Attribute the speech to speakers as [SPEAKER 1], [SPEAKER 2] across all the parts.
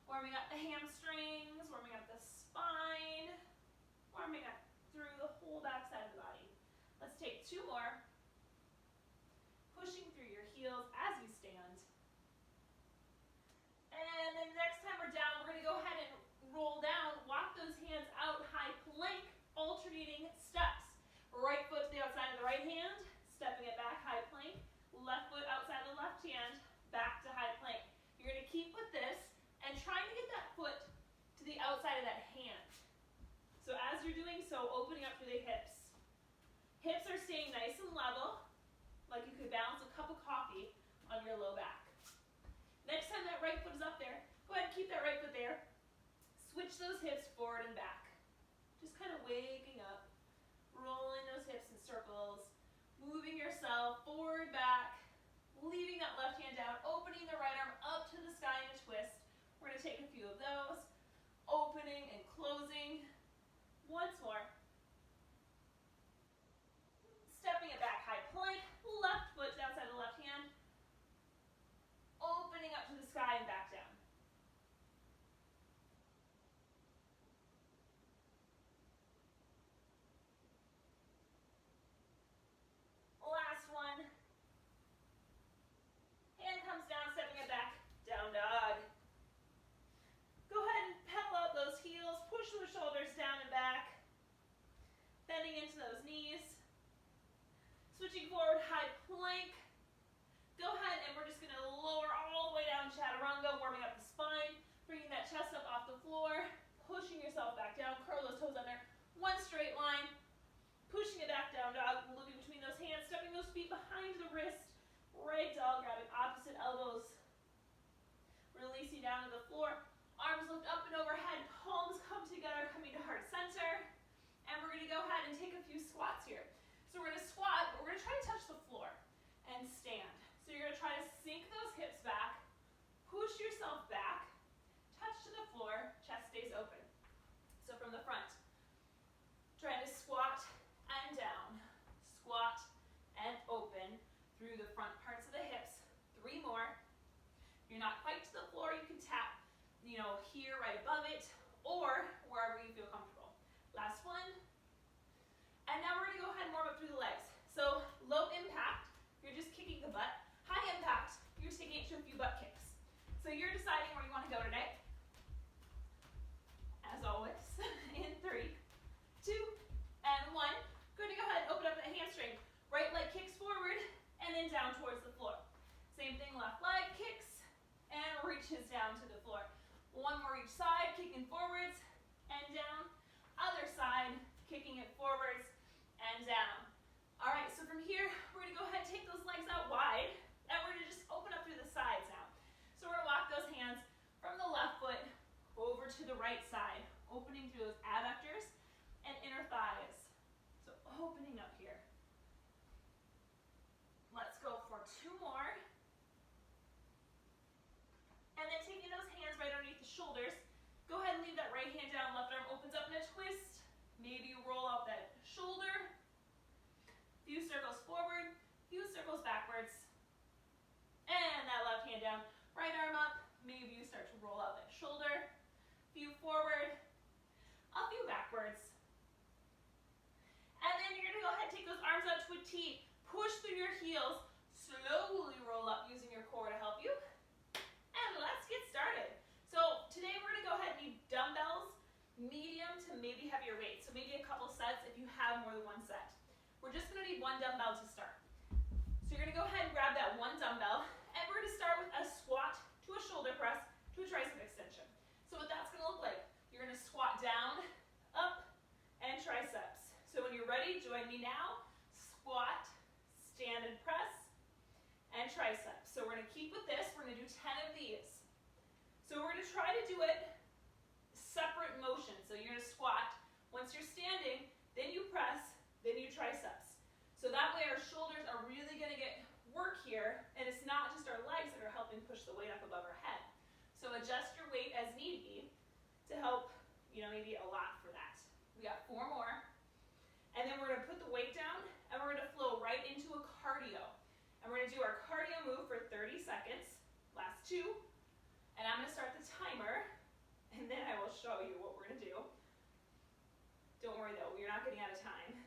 [SPEAKER 1] Warming up the hamstrings, warming up the spine, warming up through the whole back side of the body. Let's take 2 more. Pushing through your heels as you stand. And then next time we're down, we're going to go ahead and roll down. Walk those hands out, high plank, alternating steps. Right foot to the outside of the right hand, stepping it back, high plank. Left foot outside of the left hand, back to high plank. You're going to keep with this and trying to get that foot to the outside of that hand. So as you're doing so, opening up through the hips. Hips are staying nice and level, like you could balance a cup of coffee on your low back. Next time that right foot is up there, go ahead and keep that right foot there. Switch those hips forward and back. Just kind of waking up, rolling those hips in circles, moving yourself forward, back, leaving that left hand down, opening the right arm up to the sky in a twist. We're going to take a few of those, opening and closing. Once more. Stepping it back, high plank, left foot to the outside of the left hand, opening up to the sky and back down. Last one. Hand comes down, stepping it back, down dog. Go ahead and pedal out those heels, push those shoulders down and back, bending into those knees. Switching forward, high plank. Go ahead and we're just going to lower all the way down, chaturanga, warming up the spine, bringing that chest up off the floor, pushing yourself back down, curl those toes under, one straight line, pushing it back down dog, looking between those hands, stepping those feet behind the wrist, right dog, grabbing opposite elbows, releasing down to the floor, arms lift up and overhead, palms come together, coming to heart center, and we're going to go ahead and take a few squats here. So we're going to squat, but we're going to try to touch the floor and stand. So you're going to try to sink those hips back, push yourself back, touch to the floor, chest stays open. So from the front, trying to squat and down, squat and open through the front parts of the hips. 3 more. You're not quite to the floor, you can tap, here right above it or wherever you feel comfortable. Last one. And now we're going to go ahead and warm up through the legs. So low impact, you're just kicking the butt. High impact, you're taking it to a few butt kicks. So you're deciding where you want to go today. As always, in 3, 2, and 1. Going to go ahead and open up that hamstring. Right leg kicks forward and then down towards the floor. Same thing, left leg kicks and reaches down to the floor. 1 more each side, kicking forwards and down. Other side, kicking it forwards and down. All right, so from here, we're going to go ahead and take those legs out wide, and we're going to just open up through the sides now. So we're going to walk those hands from the left foot over to the right side, opening through those adductors and inner thighs. So opening up here. Let's go for 2 more. And then taking those hands right underneath the shoulders, go ahead and leave that right hand down, left arm opens up in a twist. Maybe you roll out that shoulder. Few circles forward, few circles backwards. And that left hand down, right arm up. Maybe you start to roll out that shoulder. Few forward, a few backwards. And then you're going to go ahead and take those arms out to a T. Push through your heels. Slowly roll up using your core to help you. And let's get started. So today we're going to go ahead and need dumbbells, medium to maybe heavier weight. So maybe a couple sets if you have more than 1 set. We're just going to need 1 dumbbell to start. So you're going to go ahead and grab that 1 dumbbell, and we're going to start with a squat to a shoulder press to a tricep extension. So what that's going to look like, you're going to squat down, up, and triceps. So when you're ready, join me now. Squat, stand and press, and triceps. So we're going to keep with this. We're going to do 10 of these. So we're going to try to do it separate motion. So you're going to squat. Once you're standing, then you press, then you triceps. So that way our shoulders are really going to get work here, and it's not just our legs that are helping push the weight up above our head. So adjust your weight as need be to help, maybe a lot for that. We got 4 more. And then we're going to put the weight down, and we're going to flow right into a cardio. And we're going to do our cardio move for 30 seconds. Last 2. And I'm going to start the timer show you what we're going to do. Don't worry though, you're not getting out of time.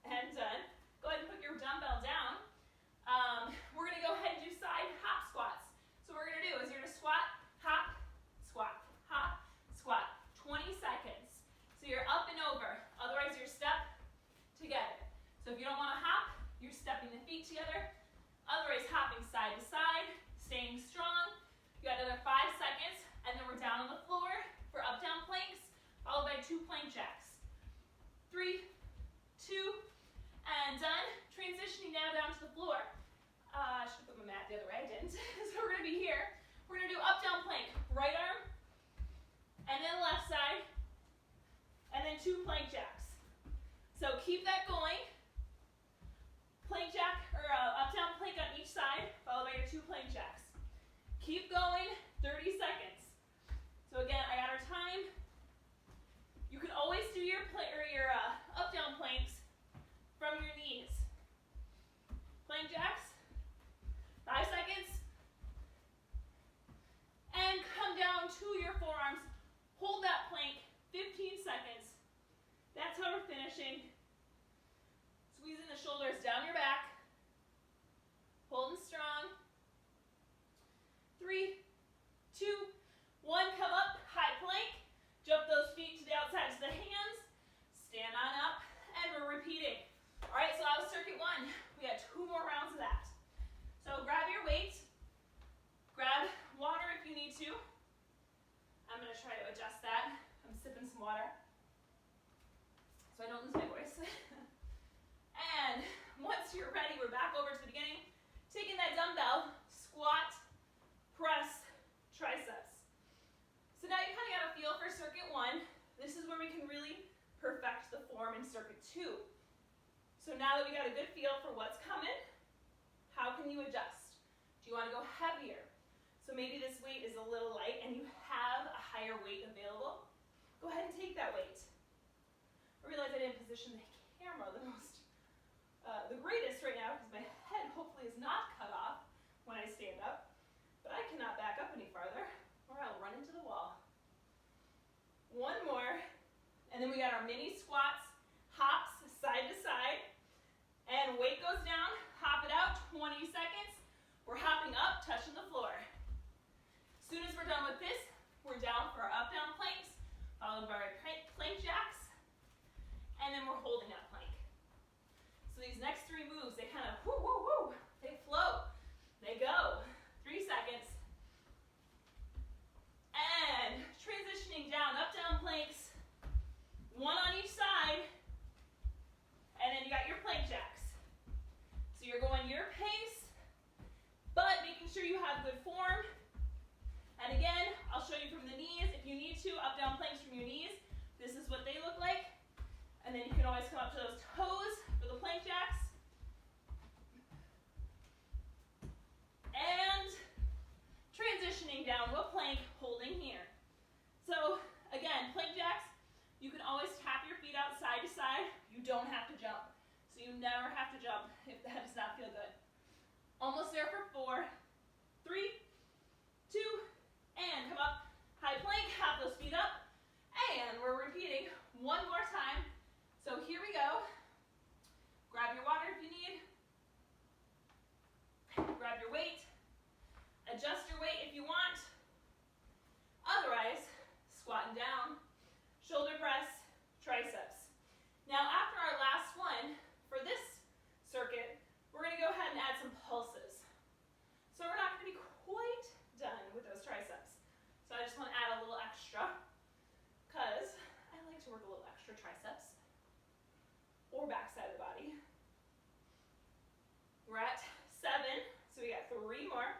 [SPEAKER 1] And done. Go ahead and put your dumbbell down. We're going to go ahead and do side hop squats. So what we're going to do is you're going to squat, hop, squat, hop, squat. 20 seconds. So you're up and over. Otherwise you're step together. So if you don't want to hop, you're stepping the feet together. Otherwise hopping side to side, staying strong. You got another 5 seconds, and then we're down on the floor for up down planks, followed by 2 plank jacks. 3, 2, and done. Transitioning now down to the floor. I should have put my mat the other way, I didn't. So we're going to be here. We're going to do up down plank. Right arm, and then left side, and then 2 plank jacks. So keep that going. Plank jack, or up down plank on each side, followed by your 2 plank jacks. Keep going, 30 seconds. So again, I got our time. You can always do your up down planks from your knees. Plank jacks, 5 seconds. And come down to your forearms. Hold that plank, 15 seconds. That's how we're finishing. Squeezing the shoulders down your back. Holding strong. 3, 2, 1. Come up, high plank. Jump those feet to the outsides of the hands. Stand on up, and we're repeating. All right, so that was circuit 1. We got 2 more rounds of that. So grab your weight. Grab water if you need to. I'm going to try to adjust that. I'm sipping some water so I don't lose my voice. And once you're ready, we're back over to the beginning. Taking that dumbbell, squat, press, triceps. So now you kind of got a feel for circuit 1. This is where we can really perfect the form in circuit 2. So now that we got a good feel for what's coming, how can you adjust? Do you want to go heavier? So maybe this weight is a little light and you have a higher weight available. Go ahead and take that weight. I realize I didn't position the camera the greatest right now because my head hopefully is not cut off when I stand up. But I cannot back up any farther or I'll run into the wall. 1 more. And then we got our mini squats, hops side to side. And weight goes down, hop it out, 20 seconds. We're hopping up, touching the floor. As soon as we're done with this, we're down for our up down planks, followed by our plank jacks. And then we're holding that plank. So these next 3 moves, they kind of they float, they go. 3 seconds. And transitioning down, up down planks, 1 on each side. And then you got your plank jacks. So you're going your pace, but making sure you have good form. And again, I'll show you from the knees. If you need to, up down planks from your knees. This is what they look like. And then you can always come up to those toes for the plank jacks. And transitioning down to a plank, holding here. So again, plank jacks, you can always tap your feet out side to side. You don't have to jump. So you never have to jump if that does not feel good. Almost there for 4, 3, 2, and come up. High plank, hop those feet up. And we're repeating 1 more time. So here we go. Grab your water if you need. Grab your weight. Adjust your weight if you want. Otherwise, squatting down. Shoulder press, triceps. Now after our last one, for this circuit, we're going to go ahead and add some pulses. So we're not going to be quite done with those triceps. So I just want to add a little extra because I like to work a little extra triceps or backside of the body. We're at 7, so we got 3 more.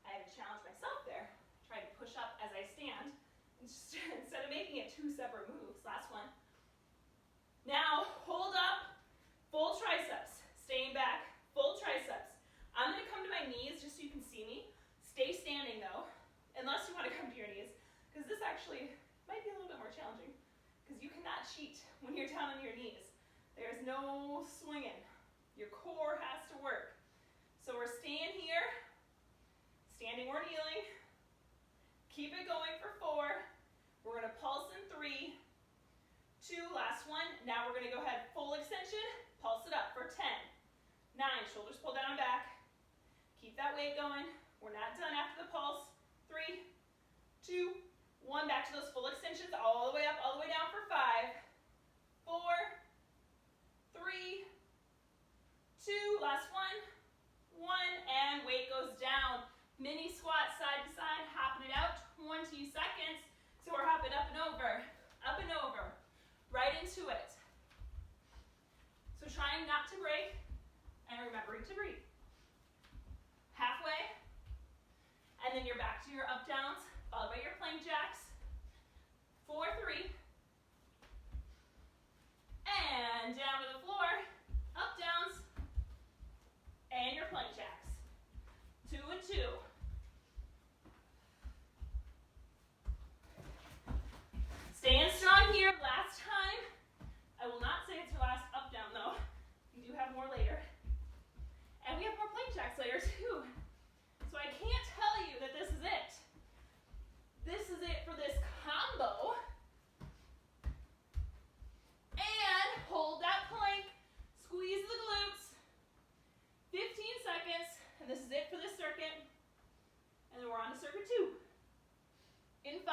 [SPEAKER 1] I had to challenge myself there. Try to push up as I stand instead of making it 2 separate moves. Last one. Now hold up, full triceps. Staying back, full triceps. I'm going to come to my knees just so you can see me. Stay standing though, unless you want to come to your knees, because this actually might be a little bit more challenging because you cannot cheat when you're down on your knees. There's no swinging. Your core has to work. So we're staying here, standing or kneeling. now we're gonna go ahead, full extension, pulse it up for 10, 9, shoulders pull down and back. Keep that weight going. We're not done after the pulse. 3, 2, 1, back to those full extensions, all the way up, all the way down for 5, 4, 3, 2, last one, 1, and weight goes down. Mini squat side to side, hopping it out, 20 seconds. So we're hopping up and over, right into it. So trying not to break and remembering to breathe. Halfway, and then you're back to your up downs, followed by your plank jacks. 4, 3, and down to the floor, up downs, and your plank jacks. 2 and 2. Staying strong here. Last time. I will not say it's your last up down though. We do have more later. And we have more plank jacks later too. So I can't tell you that this is it. This is it for this combo. And hold that plank. Squeeze the glutes. 15 seconds. And this is it for this circuit. And then we're on to circuit 2. In 5.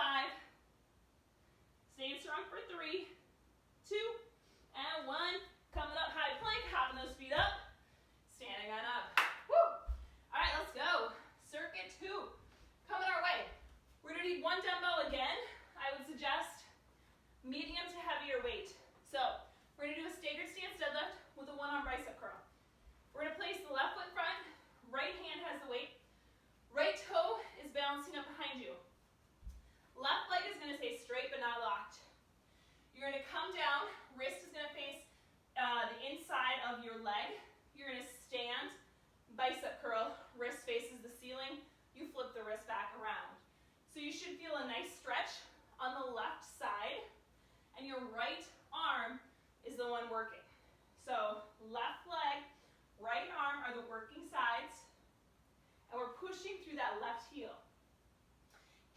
[SPEAKER 1] Staying strong for 3, 2, and 1. Coming up, high plank, hopping those feet up. Standing on up. Woo! All right, let's go. Circuit 2. Coming our way. We're going to need 1 dumbbell again. I would suggest medium to heavier weight. So we're going to do a staggered stance deadlift with a 1-arm bicep curl. We're going to place the left foot in front. Right hand has the weight. Right toe is balancing up behind you. Left leg is going to stay straight but not locked. You're going to come down. Wrist is going to face the inside of your leg. You're going to stand, bicep curl. Wrist faces the ceiling. You flip the wrist back around. So you should feel a nice stretch on the left side. And your right arm is the one working. So left leg, right arm are the working sides. And we're pushing through that left heel.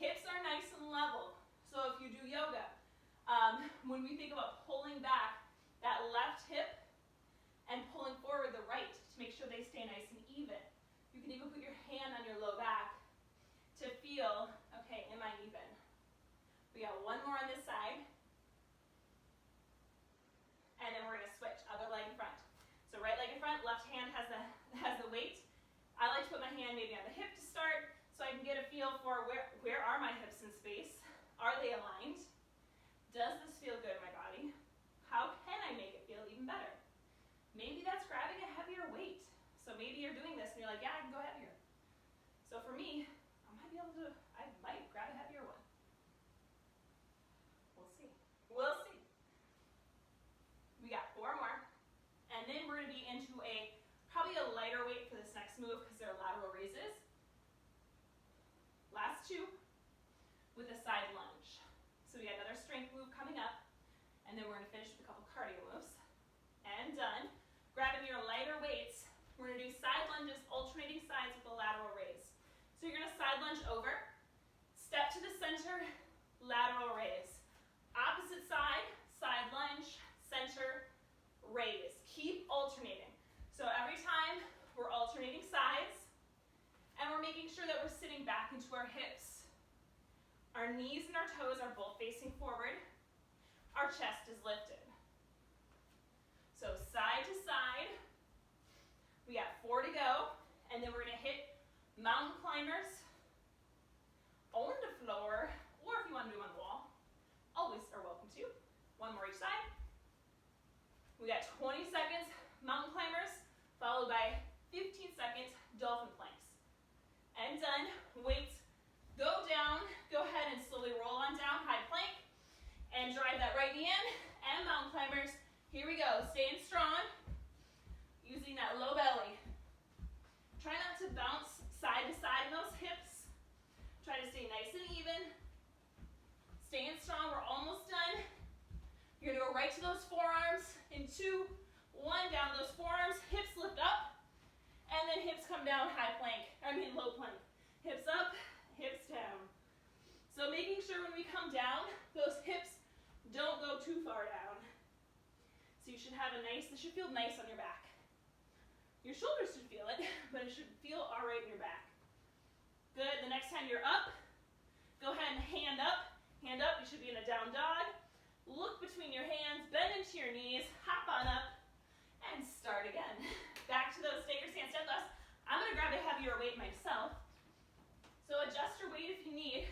[SPEAKER 1] Hips are nice and level. So if you do yoga, when we think about pulling back that left hip and pulling forward the right to make sure they stay nice and even. You can even put your hand on your low back to feel, okay, am I even? We got 1 more on this side. And then we're going to switch, other leg in front. So right leg in front, left hand has the weight. I like to put my hand maybe on the hip to start, so I can get a feel for where are my hips in space? Are they aligned? Does this feel good in my body? How can I make it feel even better? Maybe that's grabbing a heavier weight. So maybe you're doing this and you're like, yeah, I can go heavier. So for me, I might grab a heavier one. We'll see. We'll see. We got 4 more. And then we're going to be into probably a lighter weight for this next move because they're lateral raises. Last 2 with a side lunge. So we got another strength move coming up, and then we're going to finish with a couple cardio moves. And done. Grabbing your lighter weights, we're going to do side lunges, alternating sides with a lateral raise. So you're going to side lunge over, step to the center, lateral raise. Opposite side, side lunge, center, raise. Keep alternating. So every time we're alternating sides, and we're making sure that we're sitting back into our hips. Our knees and our toes are both facing forward. Our chest is lifted. So side to side. We got 4 to go. And then we're going to hit mountain climbers on the floor. Or if you want to do them on the wall, always are welcome to. 1 more each side. We got 20 seconds mountain climbers, followed by 15 seconds dolphin planks. And done. Weights go down. Go ahead and slowly roll on down. High plank. And drive that right knee in. And mountain climbers. Here we go. Staying strong. Using that low belly. Try not to bounce side to side in those hips. Try to stay nice and even. Staying strong. We're almost done. You're going to go right to those forearms. In 2, 1. Down those forearms. Hips lift up. And then hips come down. High plank. Low plank. Hips up. Hips down. So making sure when we come down, those hips don't go too far down. should have this should feel nice on your back. Your shoulders should feel it, but it should feel all right in your back. Good, the next time you're up, go ahead and hand up, you should be in a down dog. Look between your hands, bend into your knees, hop on up, and start again. Back to those staggered stance deadlifts. I'm gonna grab a heavier weight myself, so adjust your weight if you need.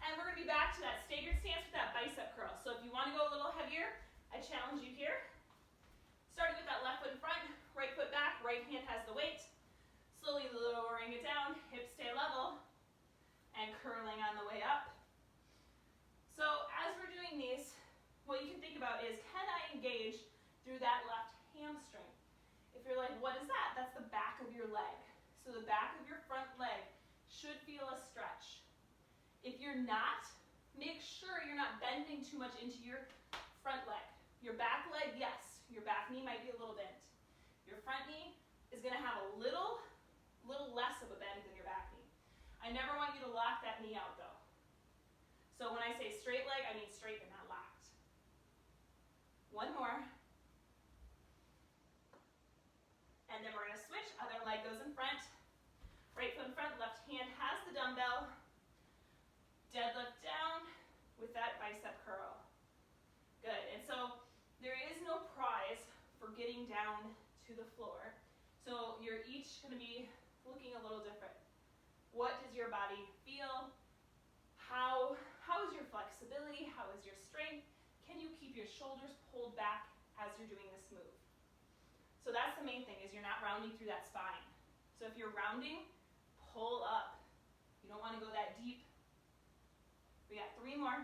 [SPEAKER 1] And we're gonna be back to that staggered stance with that bicep curl. So if you wanna go a little heavier, I challenge you here. Starting with that left foot in front, right foot back, right hand has the weight. Slowly lowering it down, hips stay level, and curling on the way up. So as we're doing these, what you can think about is, can I engage through that left hamstring? If you're like, what is that? That's the back of your leg. So the back of your front leg should feel a stretch. If you're not, make sure you're not bending too much into your front leg. Your back leg, yes, your back knee might be a little bent. Your front knee is gonna have a little less of a bend than your back knee. I never want you to lock that knee out though. So when I say straight leg, I mean straight and not locked. One more. And then we're gonna switch, other leg goes in front. Right foot in front, left hand has the dumbbell. Deadlift down with that bicep curl. Good, and so there is no prize for getting down to the floor. So you're each gonna be looking a little different. What does your body feel? How is your flexibility? How is your strength? Can you keep your shoulders pulled back as you're doing this move? So that's the main thing, is you're not rounding through that spine. So if you're rounding, pull up. You don't want to go that deep. We got 3 more.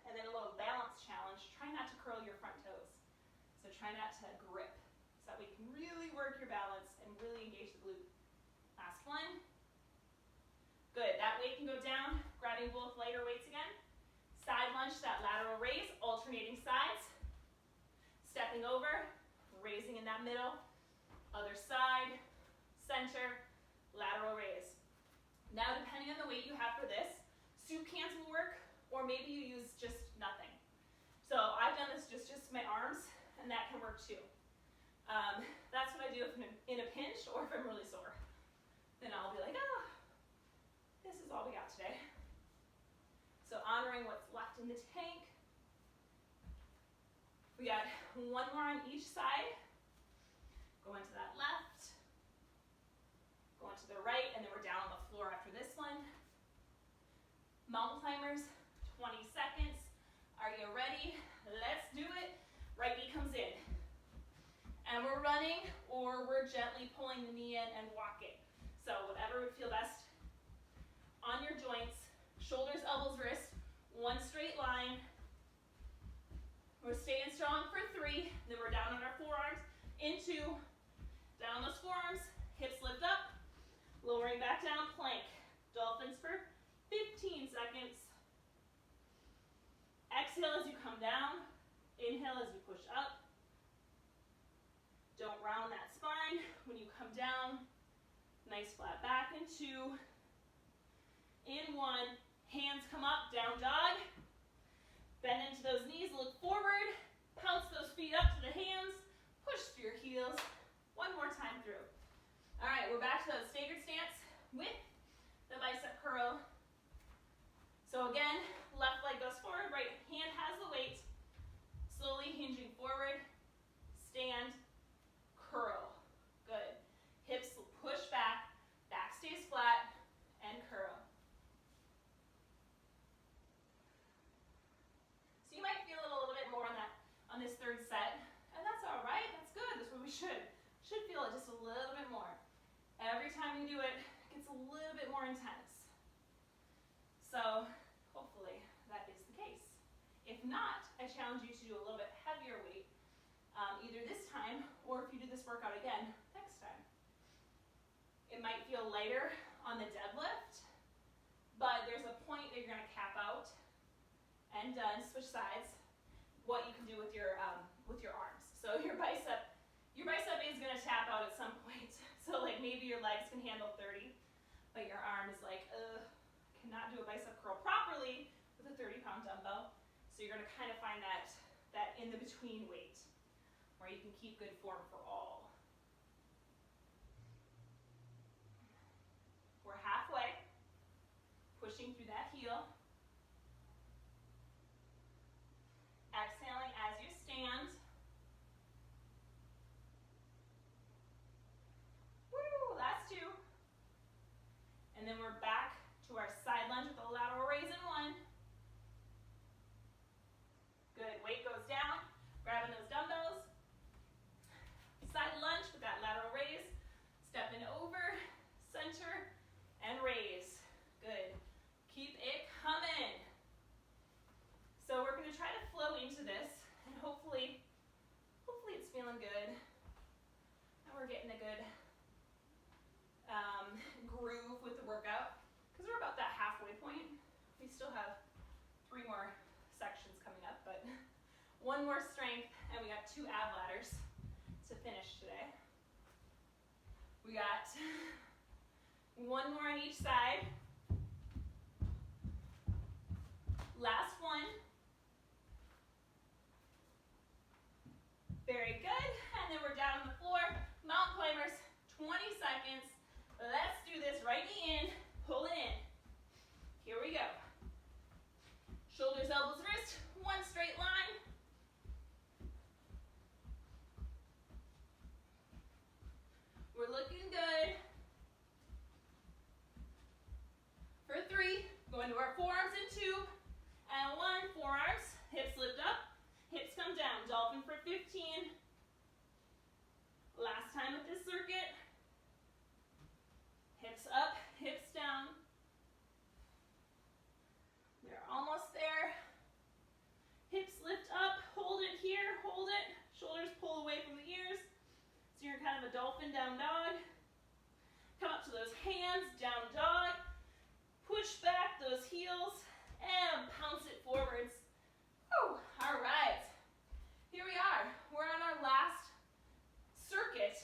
[SPEAKER 1] And then a little balance challenge. Try not to curl your front toes. So try not to grip, so that we can really work your balance and really engage the glute. Last one. Good, that weight can go down, grabbing both lighter weights again. Side lunge, that lateral raise, alternating sides. Stepping over, raising in that middle. Other side, center, lateral raise. Now, depending on the weight you have for this, soup cans will work, or maybe you use just nothing. So I've done this just my arms, and that can work too. That's what I do if I'm in a pinch or if I'm really sore. Then I'll be like, oh, this is all we got today. So honoring what's left in the tank. We got 1 more on each side. Going to that left. Going to the right, and then we're down on the floor after this one. Mountain climbers, 20 seconds. Are you ready? Let's do it. Right knee comes in. And we're running, or we're gently pulling the knee in and walking. So whatever would feel best on your joints. Shoulders, elbows, wrists, 1 straight line. We're staying strong for 3. Then we're down on our forearms. In 2. Down on those forearms. Hips lift up. Lowering back down, plank. Dolphins for 15 seconds. Exhale as you come down. Inhale as you push up. Don't round that spine when you come down. Nice flat back in 2. In 1. Hands come up, down dog. Bend into those knees, look forward. Pounce those feet up to the hands. Push through your heels. 1 more time through. All right, we're back to that staggered stance with the bicep curl. So again, left leg goes forward, right hand has the weight. Slowly hinging forward. Stand. Curl. Good. Hips push back, back stays flat, and curl. So you might feel it a little bit more on this 3rd set, and that's all right. That's good. That's what we should feel it just a little bit more. Every time we do it, it gets a little bit more intense. So hopefully that is the case. If not, I challenge you to do a little bit heavier weight. Either this time, or if you do this workout again, next time. It might feel lighter on the deadlift, but there's a point that you're going to cap out, and done, switch sides, what you can do with your arms. So your bicep is going to tap out at some point. So like maybe your legs can handle 30, but your arm is like, cannot do a bicep curl properly with a 30-pound dumbbell. So you're gonna kind of find that in the between weight where you can keep good form for all. We're halfway, pushing through that heel. Exhaling as you stand. Woo, last two. And then we're back to our side lunge with a lateral raise in one. Good, weight goes down, grabbing those dumbbells. Side lunge with that lateral raise. Stepping over, center, and raise. Good, keep it coming. So we're gonna try to flow into this, and hopefully it's feeling good. And we're getting a good groove with the workout, because we're about that halfway point. We still have 3 more sections coming up, but 1 more strength, and we got 2 ab ladders to finish today. We got 1 more on each side. Last one. Very good, and then we're down on the floor. Mountain climbers, 20 seconds. Let's do this. Right knee in, pull it in. Here we go. Shoulders, elbows, wrist, 1 straight line. We're looking good. For 3, go into our forearms in 2, and 1, forearms, hips lift up, hips come down. Dolphin for 15. Last time with this circuit. Hips up, hips down. We're almost there. Hips lift up, hold it here, hold it. Shoulders pull away from the ears. So you're kind of a dolphin down dog. Come up to those hands, down dog. Push back those heels and pounce it forwards. Woo, all right. Here we are. We're on our last circuit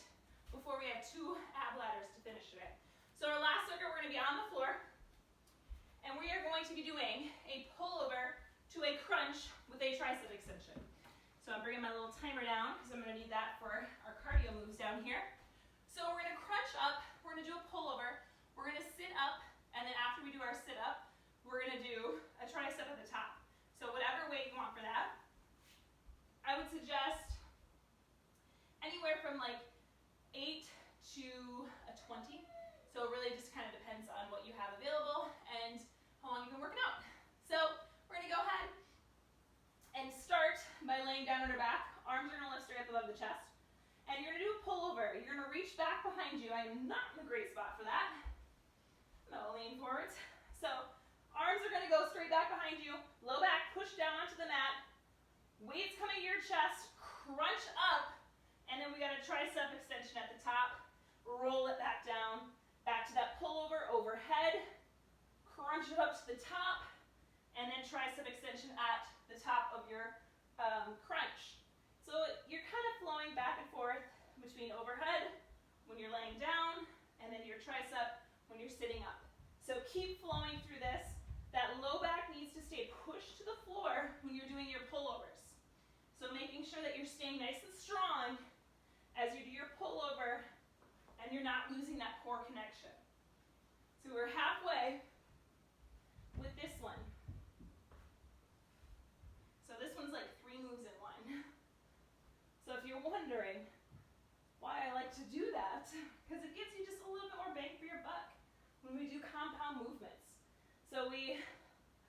[SPEAKER 1] before we have 2 ab ladders to finish today. So our last circuit, we're going to be on the floor, and we are going to be doing a pullover to a crunch with a tricep extension. So I'm bringing my little timer down because I'm going to need that for our cardio moves down here. So we're going to crunch up, we're going to do a pullover, we're going to sit up, and then after we do our sit up, we're going to do a tricep at the top. So whatever weight you want for that. I would suggest anywhere from like 8 to a 20. So it really just kind of depends on what you have available and how long you've been working out. So we're going to go ahead and start by laying down on our back. Arms are going to lift straight up above the chest. And you're going to do a pullover. You're going to reach back behind you. I am not in a great spot for that. I'm going to lean forwards. So arms are going to go straight back behind you. Low back, push down onto the mat. Weights coming to your chest. Crunch up. And then we got a tricep extension at the top. Roll it back down. Back to that pullover overhead. Crunch it up to the top. And then tricep extension at the top of your crunch. So you're kind of flowing back and forth between overhead when you're laying down and then your tricep when you're sitting up. So keep flowing through this. That low back needs to stay pushed to the floor when you're doing your pullovers. So making sure that you're staying nice and strong as you do your pullover and you're not losing that core connection. So we're halfway with this one. So this one's like 3 moves in 1. So if you're wondering why I like to do that, because it gives you just a little bit more bang for your buck when we do compound movements. So we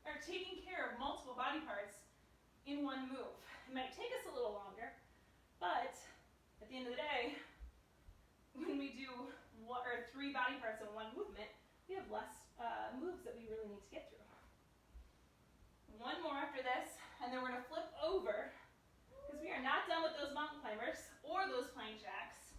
[SPEAKER 1] are taking care of multiple body parts in 1 move. It might take us a little longer, but at the end of the day, when we do 3 body parts in 1 movement, we have less moves that we really need to get through. 1 more after this, and then we're going to flip over, because we are not done with those mountain climbers or those plank jacks.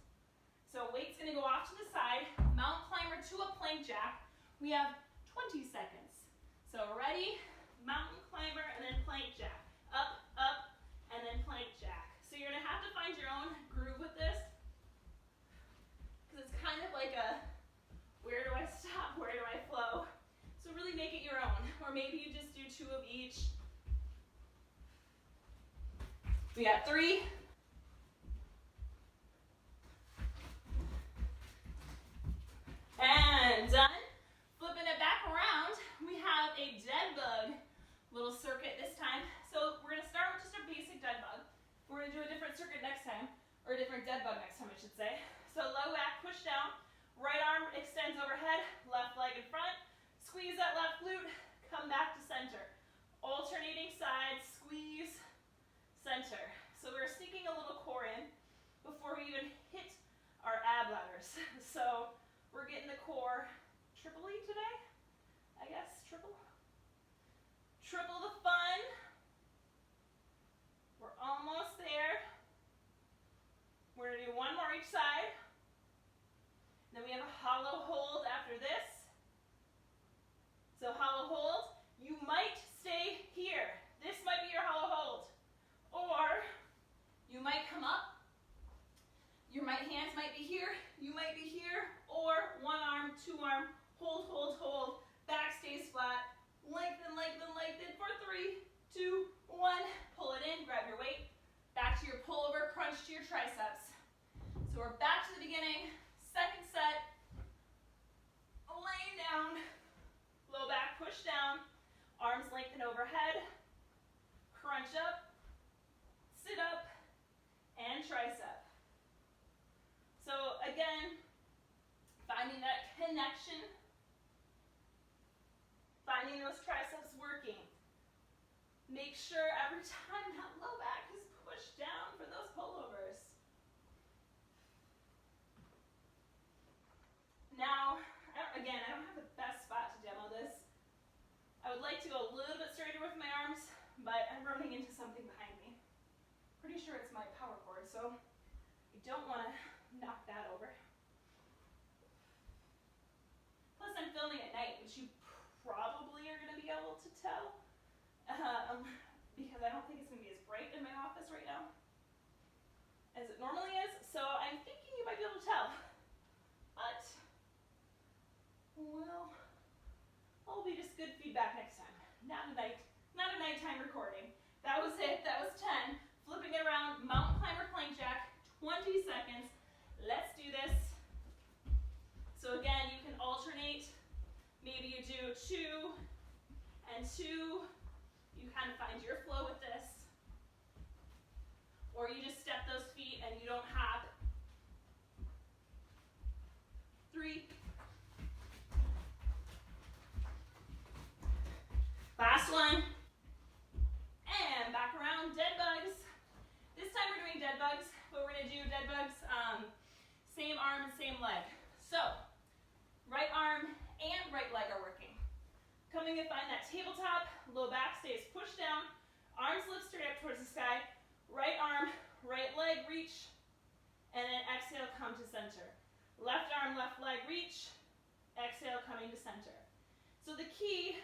[SPEAKER 1] So weight's going to go off to the side, mountain climber to a plank jack. We have 20 seconds. So ready, mountain climber, and then plank jack. Up, up, and then plank jack. So you're going to have to find your own groove with this, because it's kind of like a, where do I stop, where do I flow? So really make it your own, or maybe you just do 2 of each. We got 3. And done. Flipping it back around, we have a dead bug little circuit this time. So we're gonna start with just a basic dead bug. We're gonna do a different circuit next time, or a different dead bug next time, I should say. So low back, push down, right arm extends overhead, left leg in front, squeeze that left glute, come back to center. Alternating sides, squeeze, center. So we're sneaking a little core in before we even hit our ab ladders. So we're getting the core triply today, I guess, triple the fun. We're almost there. We're gonna do one more each side. Then we have a hollow hold after this. So hollow hold, you might stay here. This might be your hollow hold. Or you might come up, your hands might be here, you might be here, or one arm, 2 arm, hold, hold, hold, back stays flat, lengthen, lengthen, lengthen for 3, 2, 1, pull it in, grab your weight, back to your pullover, crunch to your triceps. So we're back to the beginning, second set, laying down, low back, push down, arms lengthen overhead, crunch up, sit up, and tricep. So again, finding that connection, finding those triceps working. Make sure every time that low back is pushed down for those pullovers. Now, again, I don't have the best spot to demo this. I would like to go a little bit straighter with my arms, but I'm running into something behind me. Pretty sure it's my power cord, so I don't want to knock that over. Plus, I'm filming at night, which you probably are going to be able to tell, because I don't think it's going to be as bright in my office right now as it normally is. So I'm thinking you might be able to tell, but well, that'll be just good feedback next time. Not a nighttime recording. That was it. That was 10. Flipping it around, mountain climber plank jack, 20 seconds. Let's do this. So again, you can alternate. Maybe you do 2 and 2. You kind of find your flow with this. Or you just step those feet and you don't hop. 3. Last one. And back around, dead bugs. This time we're doing dead bugs, but we're going to do dead bugs, same arm and same leg. So, right arm and right leg are working. Coming and find that tabletop, low back stays pushed down, arms lift straight up towards the sky, right arm, right leg reach, and then exhale, come to center. Left arm, left leg reach, exhale, coming to center. So the key,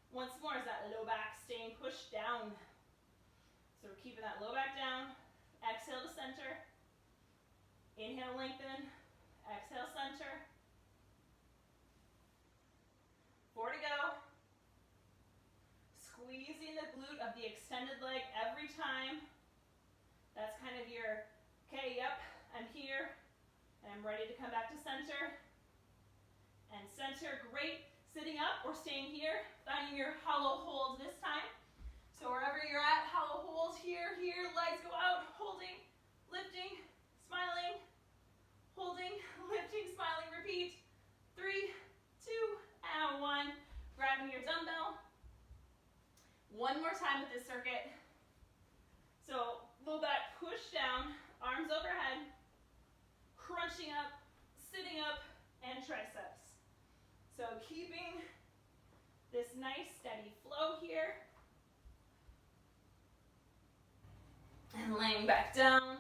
[SPEAKER 1] once more, is that low back staying pushed down. So we're keeping that low back down, exhale to center, inhale, lengthen, exhale, center. 4 to go. Squeezing the glute of the extended leg every time. That's kind of your, okay, yep, I'm here, and I'm ready to come back to center. And center, great. Sitting up or staying here, finding your hollow hold this time. So wherever you're at, hollow hold here, legs go out, holding, lifting, smiling, holding, lifting, smiling, repeat. 3, 2, and 1. Grabbing your dumbbell. One more time with this circuit. So low back, push down, arms overhead, crunching up, sitting up, and triceps. So keeping this nice steady flow here. And laying back down.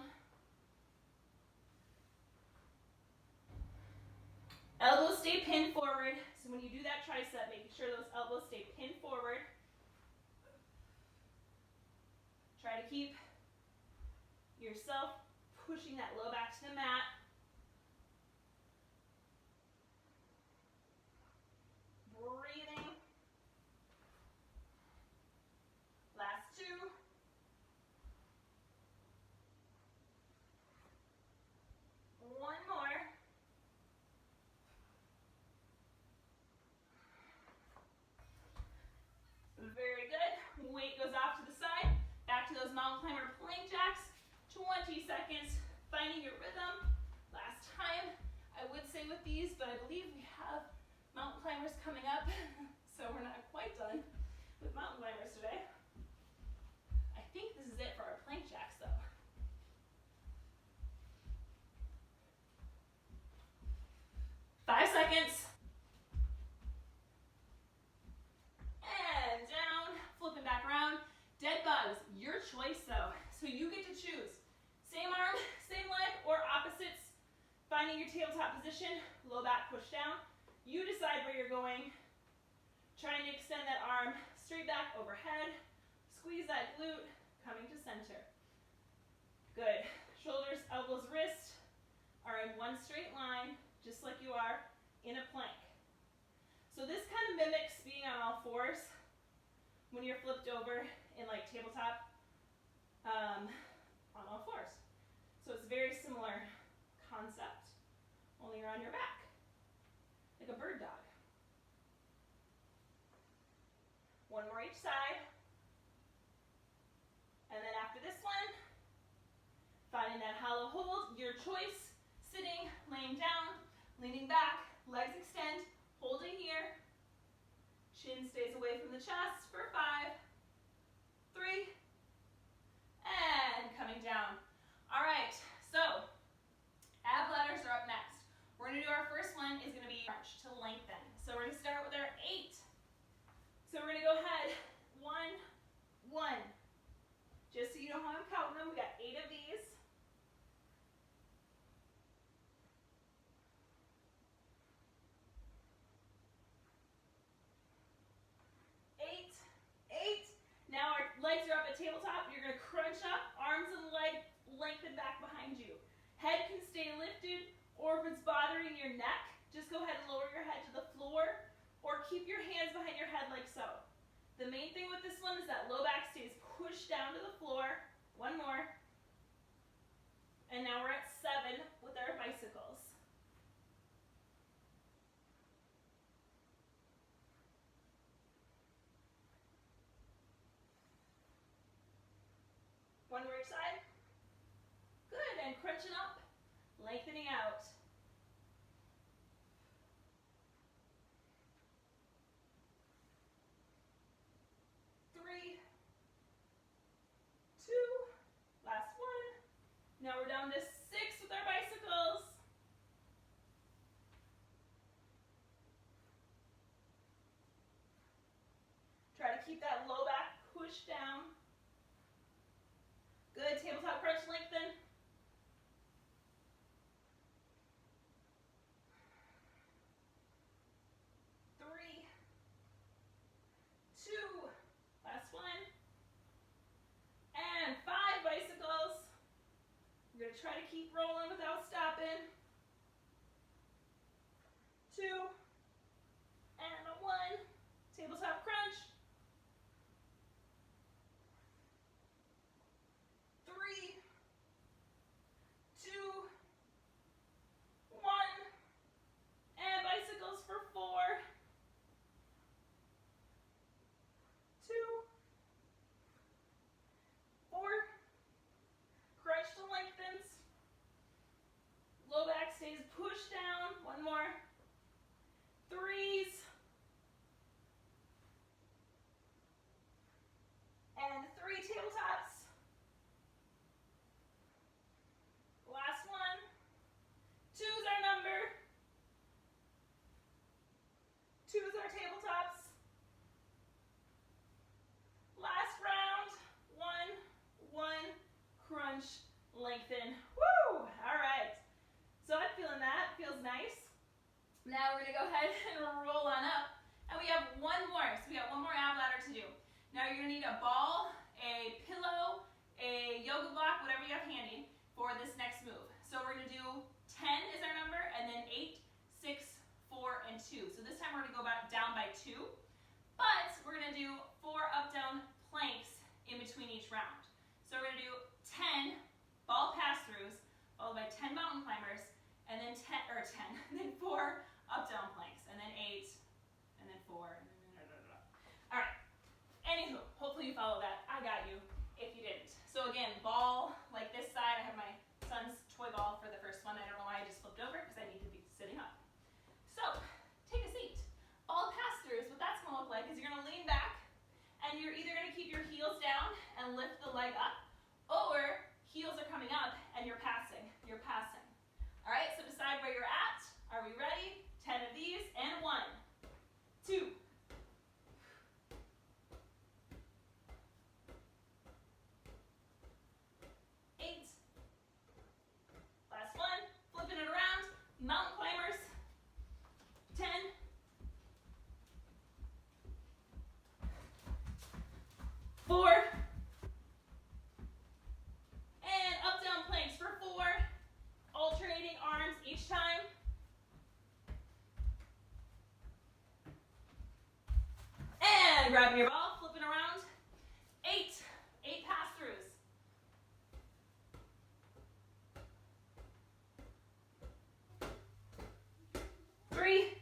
[SPEAKER 1] Elbows stay pinned forward. So when you do that tricep, making sure those elbows stay pinned forward. Try to keep yourself pushing that low back to the mat. Breathing. Last 2. mountain climber plank jacks, 20 seconds, finding your rhythm. Last time, I would say with these, but I believe we have mountain climbers coming up, so we're not quite done with mountain climbers today. I think this is it for our plank jacks though. 5 seconds. And down, flipping back around. Dead bugs, your choice though. So you get to choose. Same arm, same leg, or opposites. Finding your tabletop position, low back push down. You decide where you're going. Trying to extend that arm straight back overhead. Squeeze that glute, coming to center. Good. Shoulders, elbows, wrists are in one straight line, just like you are in a plank. So this kind of mimics being on all fours when you're flipped over in like tabletop on all fours. So it's a very similar concept, only you're on your back, like a bird dog. One more each side. And then after this one, finding that hollow hold, your choice, sitting, laying down, leaning back, legs extend, holding here. Chin stays away from the chest for 5, 3, and coming down. All right, so ab ladders are up next. We're gonna do our first one is gonna be crunch to lengthen. So we're gonna start with our 8. So we're gonna go ahead, 1, 1. Just so you know how I'm counting them, we got 8 of these. 8, 8. Now our legs are up at tabletop. You're gonna crunch up, arms and leg lengthen back behind you. Head can stay lifted, or if it's bothering your neck, just go ahead and lower your head to the floor, or keep your hands behind your head like so. The main thing with this one is that low back stays pushed down to the floor. 1 more. And now we're at 7 with our bicycles. One more each side. Good, and crunching up, lengthening out. 3, 2, last one. Now we're down to 6 with our bicycles. Try to keep that low back pushed down. Good, tabletop crunch, lengthen. 3, 2, last one. And 5 bicycles. We're going to try to keep rolling without stopping. 2, and a 1. Tabletop crunch. 3, 2, 1. And bicycles for 4. 2, 4. Crunch to lengthens. Low back stays pushed down. 1 more. 3s. And 3 tabletops. Last one. 2 is our number. 2 is our tabletops. Last round. 1, 1. Crunch, lengthen. Woo! All right. So I'm feeling that. Feels nice. Now we're going to go ahead and roll on up. And we have 1 more. So we got 1 more ab ladder to do. Now you're going to need a ball, a pillow, a yoga block, whatever you have handy for this next move. So we're going to do 10 is our number, and then 8, 6, 4, and 2. So this time we're going to go back down by 2. But we're going to do 4 up-down planks in between each round. So we're going to do 10 ball pass-throughs, followed by 10 mountain climbers, and then 4 up-down planks, and then 8, and then 4, and then All right. Anywho, hopefully you followed that. I got you if you didn't. So ball, like this side. I have my son's toy ball for the first one. I don't know why I just flipped over because I need to be sitting up. So, take a seat. Ball pass-throughs, what that's going to look like is you're going to lean back and you're either going to keep your heels down and lift the leg up, or heels are coming up and you're passing. You're passing. All right, so decide where you're at. Are we ready? 10 of these, and 1, 2, 8. Last one, flipping it around, mountain climbers, 10, 4, and up down planks for 4, alternating arms each time. And grabbing your ball, flipping around, 8 pass-throughs. 3,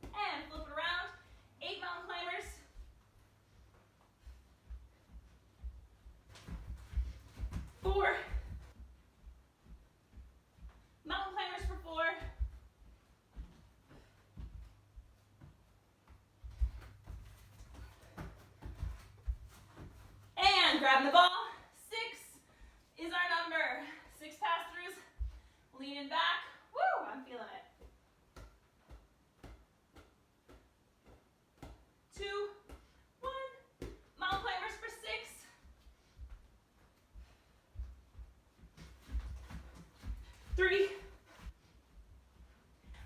[SPEAKER 1] and flip it around, 8 mountain climbers. 4, mountain climbers for 4. And grabbing the ball, 6 is our number. 6 pass-throughs, leaning back. Woo, I'm feeling it. 2, 1, mountain climbers for 6. 3,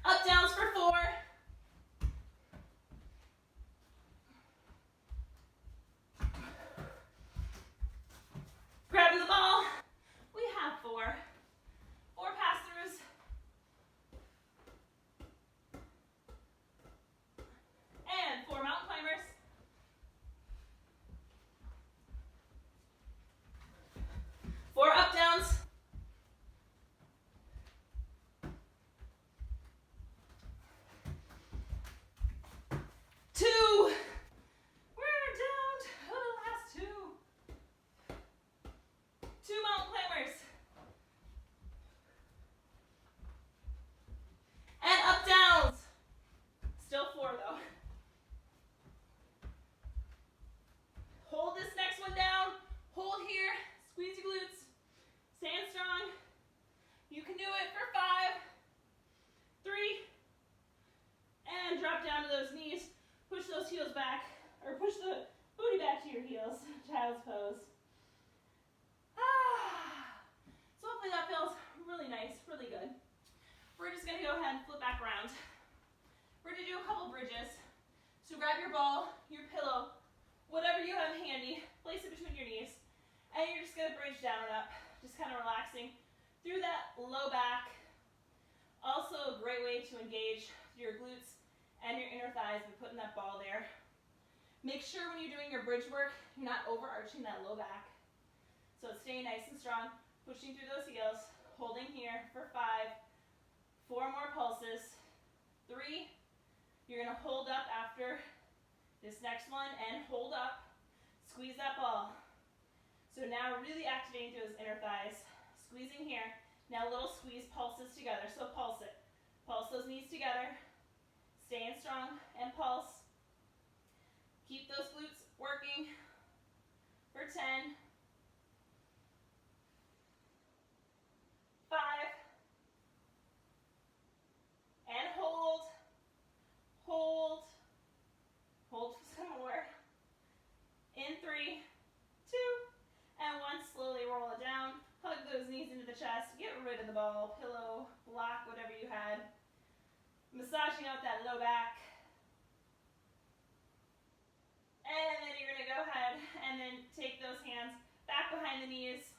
[SPEAKER 1] up downs for 4. Grabbing the ball, we have 4 pass-throughs. And 4 mountain climbers. 4 up downs. 2. We're down to the last 2. 2 mountain climbers. And up downs. Still 4 though. Hold this next one down. Hold here. Squeeze your glutes. Stand strong. You can do it for 5, 3, and drop down to those knees. Push those heels back, or push the booty back to your heels. Child's pose. So hopefully that feels really nice, really good. We're just going to go ahead and flip back around. We're going to do a couple bridges. So grab your ball, your pillow, whatever you have handy, place it between your knees, and you're just going to bridge down and up, just kind of relaxing through that low back. Also a great way to engage your glutes and your inner thighs by putting that ball there. Make sure when you're doing your bridge work, you're not overarching that low back. So stay nice and strong, pushing through those heels, holding here for 5, 4 more pulses, 3, you're gonna hold up after this next one and hold up, squeeze that ball. So now really activating those inner thighs, squeezing here. Now little squeeze pulses together, so pulse it. Pulse those knees together, staying strong and pulse. Keep those glutes working for 10, 5, and hold, hold, hold some more. In 3, 2, and 1, slowly roll it down. Hug those knees into the chest, get rid of the ball, pillow, block, whatever you had. Massaging out that low back. And then you're gonna go ahead and then take those hands back behind the knees.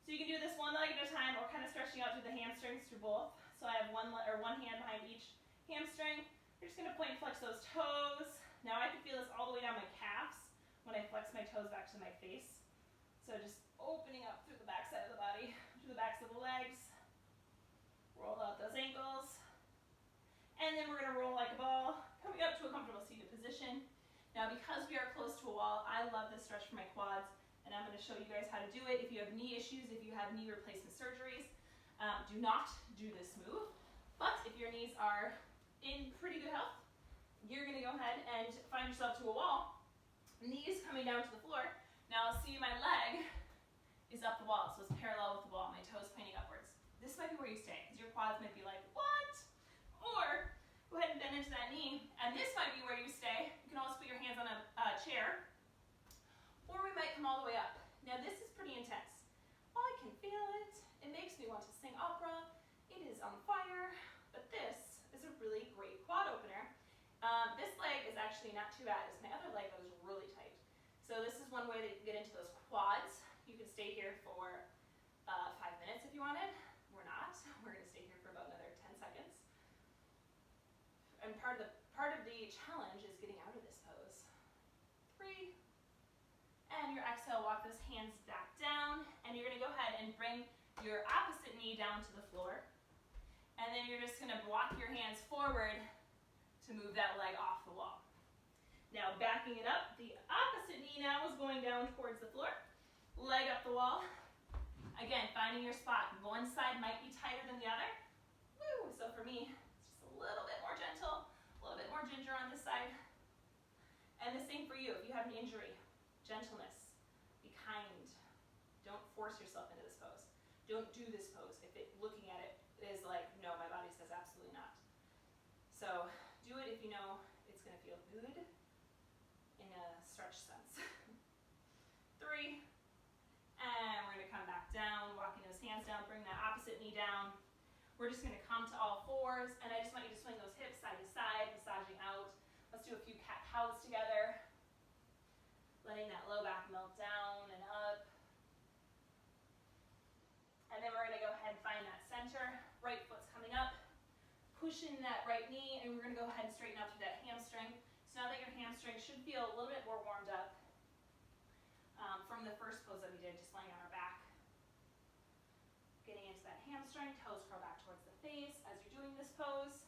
[SPEAKER 1] So you can do this one leg at a time or kind of stretching out through the hamstrings through both. So I have one hand behind each hamstring. You're just gonna point and flex those toes. Now I can feel this all the way down my calves when I flex my toes back to my face. So just opening up through the back side of the body, through the backs of the legs. Roll out those ankles. And then we're gonna roll like a ball, coming up to a comfortable seated position. Now because we are close to a wall, I love this stretch for my quads, and I'm going to show you guys how to do it. If you have knee issues, if you have knee replacement surgeries, do not do this move. But if your knees are in pretty good health, you're going to go ahead and find yourself to a wall, knees coming down to the floor. Now see my leg is up the wall, so it's parallel with the wall, my toes pointing upwards. This might be where you stay, because your quads might be like, what? Or go ahead and bend into that knee, and this might be where you stay. You can always put your hands on a chair, or we might come all the way up. Now this is pretty intense. Oh, I can feel it. It makes me want to sing opera. It is on fire, but this is a really great quad opener. This leg is actually not too bad. It's my other leg that was really tight. So this is one way that you can get into those quads. You can stay here for 5 minutes if you wanted. We're not. We're going to stay here for about another 10 seconds. And part of the challenge is getting out of this pose. 3. And your exhale, walk those hands back down. And you're going to go ahead and bring your opposite knee down to the floor. And then you're just going to walk your hands forward to move that leg off the wall. Now backing it up, the opposite knee now is going down towards the floor. Leg up the wall. Again, finding your spot. One side might be tighter than the other. Woo! So for me, it's just a little bit more gentle, a little bit more ginger on this side. And the same for you. If you have an injury, gentleness, be kind. Don't force yourself into this pose. Don't do this pose if looking at it is like, no, my body says absolutely not. So do it if you know it's going to feel good in a stretch sense. 3. And we're going to come back down, walking those hands down, bring that opposite knee down. We're just going to come to all fours, and I just want you to swing those hips side to side, massaging out. Let's do a few cat-cows together. Letting that low back melt down and up. And then we're going to go ahead and find that center. Right foot's coming up. Push in that right knee, and we're going to go ahead and straighten out through that hamstring. So now that your hamstring should feel a little bit more warmed up from the first pose that we did, just laying on our back. Getting into that hamstring, toes curl back towards the face as you're doing this pose.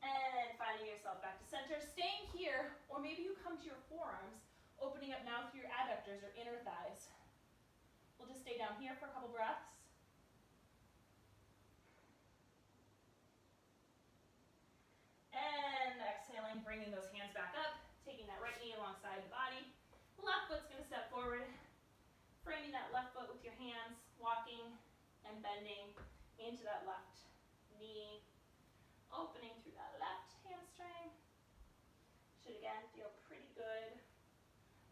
[SPEAKER 1] And finding yourself back to center, staying here, or maybe you come to your forearms, opening up now through your adductors or inner thighs. We'll just stay down here for a couple breaths. And exhaling, bringing those hands back up, taking that right knee alongside the body. Left foot's going to step forward, framing that left foot with your hands, walking and bending into that left knee, opening through that left hamstring. Should again feel pretty good.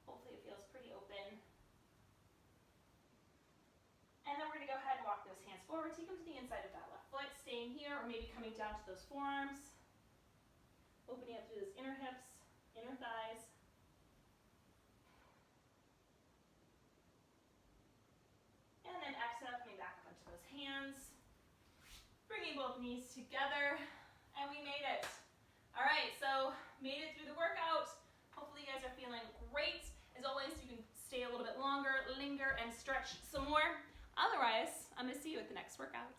[SPEAKER 1] Hopefully it feels pretty open. And then we're going to go ahead and walk those hands forward, take them to the inside of that left foot, staying here, or maybe coming down to those forearms. Opening up through those inner hips, inner thighs. And then exhale, coming back up onto those hands. Bringing both knees together. And we made it. All right, so made it through the workout. Hopefully you guys are feeling great. As always, you can stay a little bit longer, linger, and stretch some more. Otherwise, I'm going to see you at the next workout.